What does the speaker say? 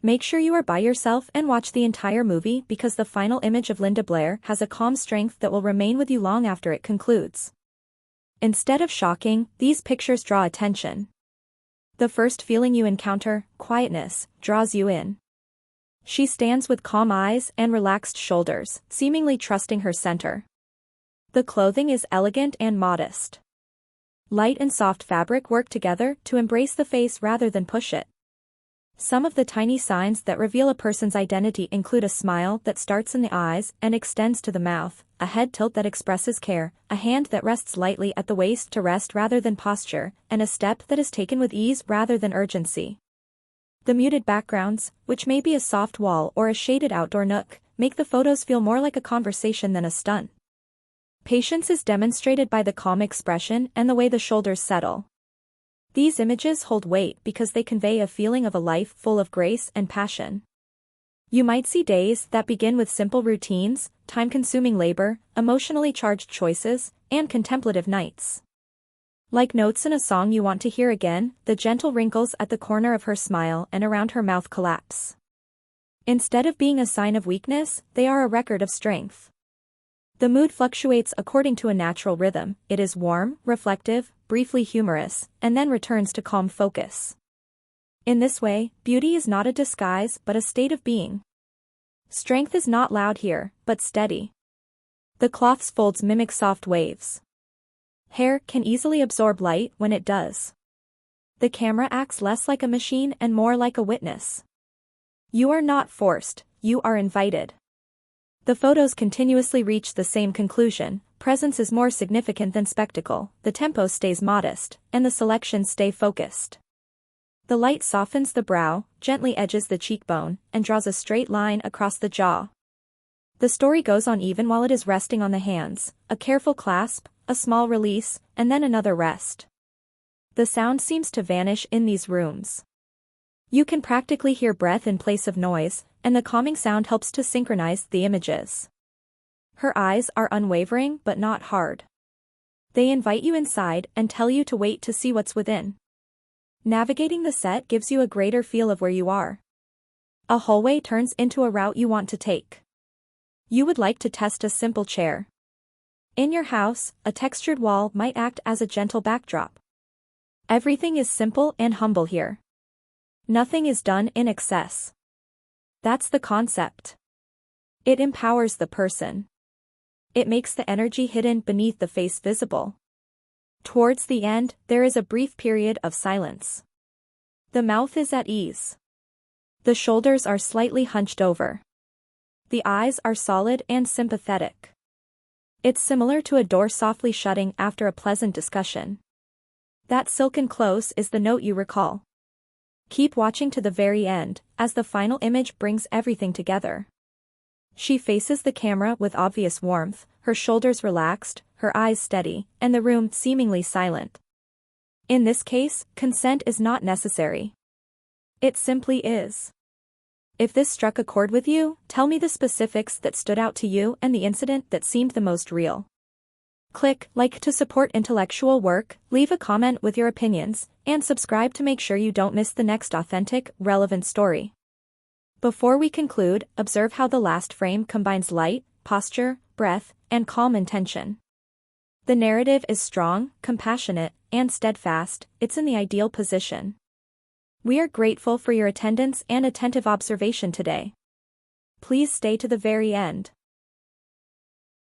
Make sure you are by yourself and watch the entire movie because the final image of Linda Blair has a calm strength that will remain with you long after it concludes. Instead of shocking, these pictures draw attention. The first feeling you encounter, quietness, draws you in. She stands with calm eyes and relaxed shoulders, seemingly trusting her center. The clothing is elegant and modest. Light and soft fabric work together to embrace the face rather than push it. Some of the tiny signs that reveal a person's identity include a smile that starts in the eyes and extends to the mouth, a head tilt that expresses care, a hand that rests lightly at the waist to rest rather than posture, and a step that is taken with ease rather than urgency. The muted backgrounds, which may be a soft wall or a shaded outdoor nook, make the photos feel more like a conversation than a stunt. Patience is demonstrated by the calm expression and the way the shoulders settle. These images hold weight because they convey a feeling of a life full of grace and passion. You might see days that begin with simple routines, time-consuming labor, emotionally charged choices, and contemplative nights. Like notes in a song you want to hear again, the gentle wrinkles at the corner of her smile and around her mouth collapse. Instead of being a sign of weakness, they are a record of strength. The mood fluctuates according to a natural rhythm. It is warm, reflective, briefly humorous, and then returns to calm focus. In this way, beauty is not a disguise but a state of being. Strength is not loud here, but steady. The cloth's folds mimic soft waves. Hair can easily absorb light when it does. The camera acts less like a machine and more like a witness. You are not forced, you are invited. The photos continuously reach the same conclusion: presence is more significant than spectacle, the tempo stays modest, and the selections stay focused. The light softens the brow, gently edges the cheekbone, and draws a straight line across the jaw. The story goes on even while it is resting on the hands, a careful clasp, a small release, and then another rest. The sound seems to vanish in these rooms. You can practically hear breath in place of noise, and the calming sound helps to synchronize the images. Her eyes are unwavering but not hard. They invite you inside and tell you to wait to see what's within. Navigating the set gives you a greater feel of where you are. A hallway turns into a route you want to take. You would like to test a simple chair. In your house, a textured wall might act as a gentle backdrop. Everything is simple and humble here. Nothing is done in excess. That's the concept. It empowers the person. It makes the energy hidden beneath the face visible. Towards the end, there is a brief period of silence. The mouth is at ease. The shoulders are slightly hunched over. The eyes are solid and sympathetic. It's similar to a door softly shutting after a pleasant discussion. That silken close is the note you recall. Keep watching to the very end, as the final image brings everything together. She faces the camera with obvious warmth, her shoulders relaxed, her eyes steady, and the room seemingly silent. In this case, consent is not necessary. It simply is. If this struck a chord with you, tell me the specifics that stood out to you and the incident that seemed the most real. Click like to support intellectual work, leave a comment with your opinions, and subscribe to make sure you don't miss the next authentic, relevant story. Before we conclude, observe how the last frame combines light, posture, breath, and calm intention. The narrative is strong, compassionate, and steadfast. It's in the ideal position. We are grateful for your attendance and attentive observation today. Please stay to the very end.